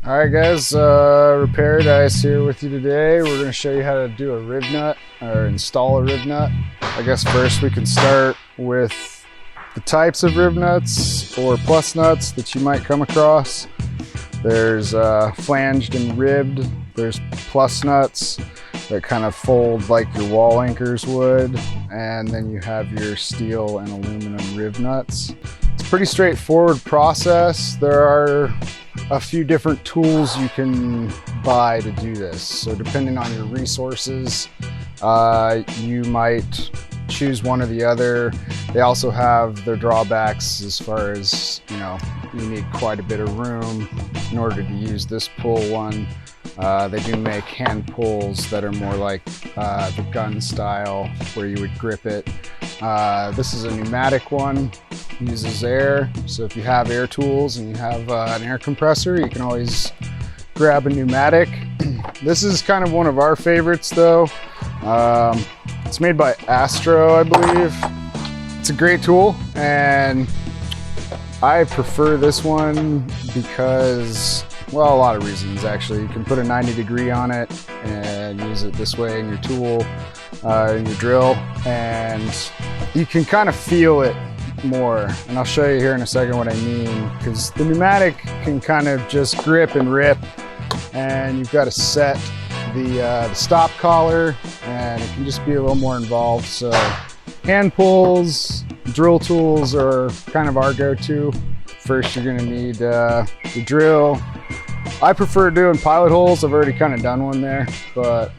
All right, guys, Reparadise here with you today. We're going to show you how to do a Rivnut or install a Rivnut. I guess first we can start with the types of Rivnuts or plus nuts that you might come across. There's flanged and ribbed. There's plus nuts that kind of fold like your wall anchors would. And then you have your steel and aluminum Rivnuts. It's a pretty straightforward process. There are a few different tools you can buy to do this. So depending on your resources, you might choose one or the other. They also have their drawbacks as far as, you need quite a bit of room in order to use this pull one. They do make hand pulls that are more like the gun style where you would grip it. This is a pneumatic one, uses air. So if you have air tools and you have an air compressor, you can always grab a pneumatic. This is kind of one of our favorites though. It's made by Astro, I believe. It's a great tool and I prefer this one because, well, a lot of reasons actually. You can put a 90-degree on it and use it this way in your tool, in your drill, and you can kind of feel it more. And I'll show you here in a second what I mean, because the pneumatic can kind of just grip and rip, and you've got to set the stop collar, and it can just be a little more involved. So hand pulls, drill tools are kind of our go-to. First, you're gonna need the drill. I prefer doing pilot holes. I've already kind of done one there, but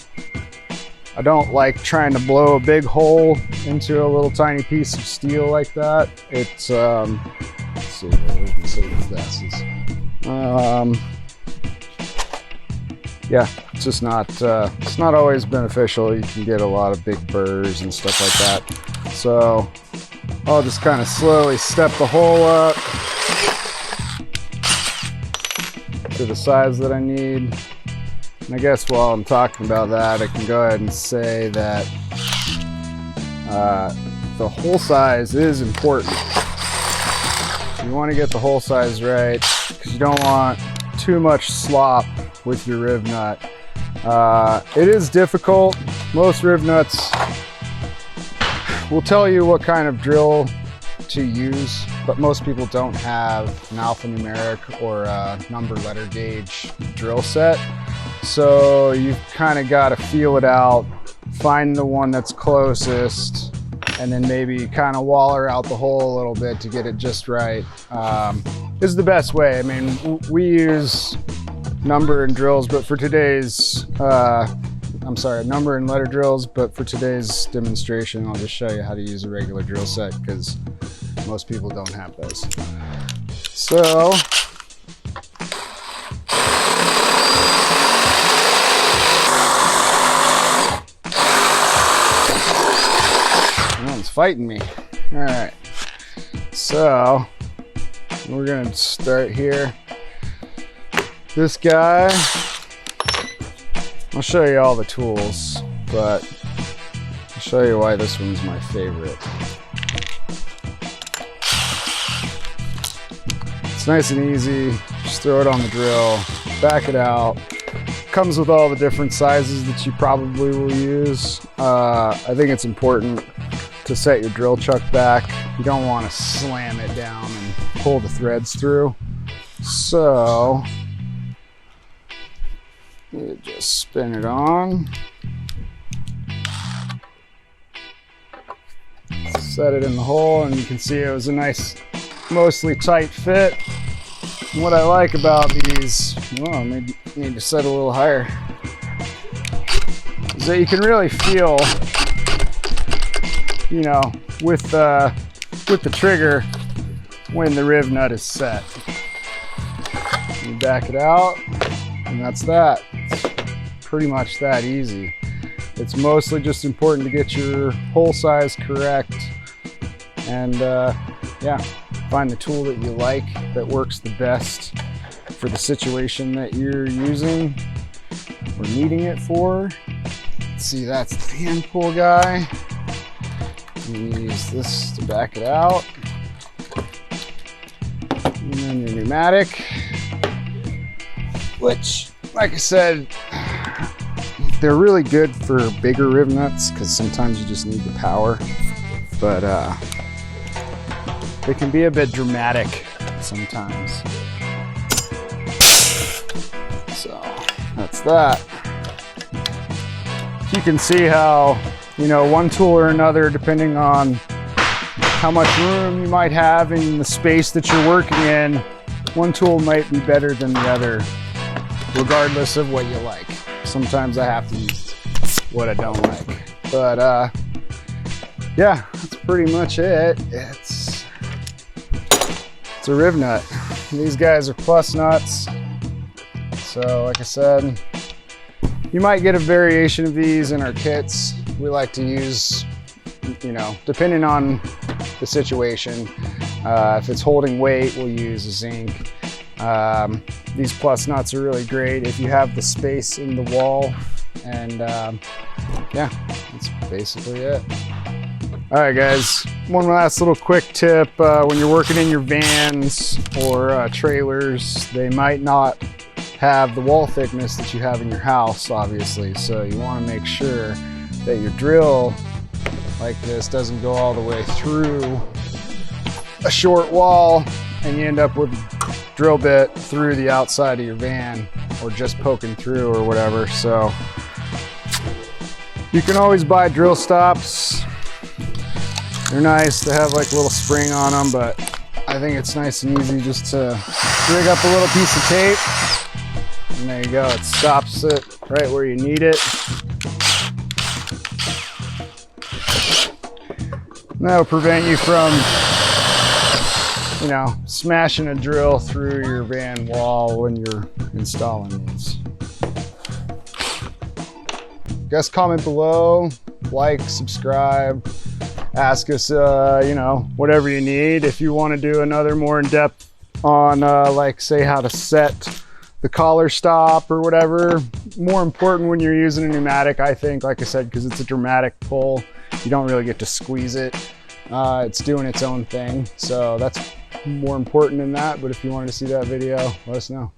I don't like trying to blow a big hole into a little tiny piece of steel like that. It's, let's see, we can see the glasses. Yeah, it's just not, it's not always beneficial. You can get a lot of big burrs and stuff like that. So I'll just kind of slowly step the hole up to the size that I need. And I guess while I'm talking about that, I can go ahead and say that the hole size is important. You want to get the hole size right because you don't want too much slop with your Rivnut. It is difficult. Most Rivnuts will tell you what kind of drill to use, but most people don't have an alphanumeric or a number letter gauge drill set. So you've kind of got to feel it out, find the one that's closest, and then maybe kind of waller out the hole a little bit to get it just right. This is the best way. I mean, we use number and drills, but for today's, number and letter drills, but for today's demonstration, I'll just show you how to use a regular drill set because most people don't have those. So, one's fighting me. All right, so we're gonna start here. This guy, I'll show you all the tools, but I'll show you why this one's my favorite. It's nice and easy, just throw it on the drill, back it out. Comes with all the different sizes that you probably will use. I think it's important to set your drill chuck back. You don't want to slam it down and pull the threads through. So, you just spin it on, set it in the hole, and you can see it was a nice, mostly tight fit. And what I like about these, well, maybe need to set a little higher, is that you can really feel, with the trigger when the Rivnut is set. You back it out, and that's that. It's pretty much that easy. It's mostly just important to get your hole size correct and yeah, find the tool that you like that works the best for the situation that you're using or needing it for. Let's see, that's the hand pull guy. You use this to back it out. And then your pneumatic. which, like I said, they're really good for bigger Rivnuts because sometimes you just need the power, but they can be a bit dramatic sometimes. So that's that. You can see how, you know, one tool or another, depending on how much room you might have in the space that you're working in, one tool might be better than the other, regardless of what you like. Sometimes I have to use what I don't like. But yeah, that's pretty much it. It's a Rivnut. These guys are plus nuts. So like I said, you might get a variation of these in our kits. We like to use, you know, depending on the situation. If it's holding weight, we'll use a zinc. These plus nuts are really great if you have the space in the wall. And yeah, that's basically it. All right, guys, one last little quick tip. When you're working in your vans or trailers, they might not have the wall thickness that you have in your house, obviously. So you want to make sure that your drill like this doesn't go all the way through a short wall and you end up with a drill bit through the outside of your van or just poking through or whatever. So you can always buy drill stops. They're nice. They have like a little spring on them, but I think it's nice and easy just to rig up a little piece of tape. And there you go, it stops it right where you need it. And that'll prevent you from, you know, smashing a drill through your van wall when you're installing these. Guys, comment below, like, subscribe, ask us, you know, whatever you need. If you want to do another more in-depth on, like, say, how to set the collar stop or whatever. More important when you're using a pneumatic, I think, like I said, because it's a dramatic pull. You don't really get to squeeze it. It's doing its own thing. So that's more important than that. But if you wanted to see that video, let us know.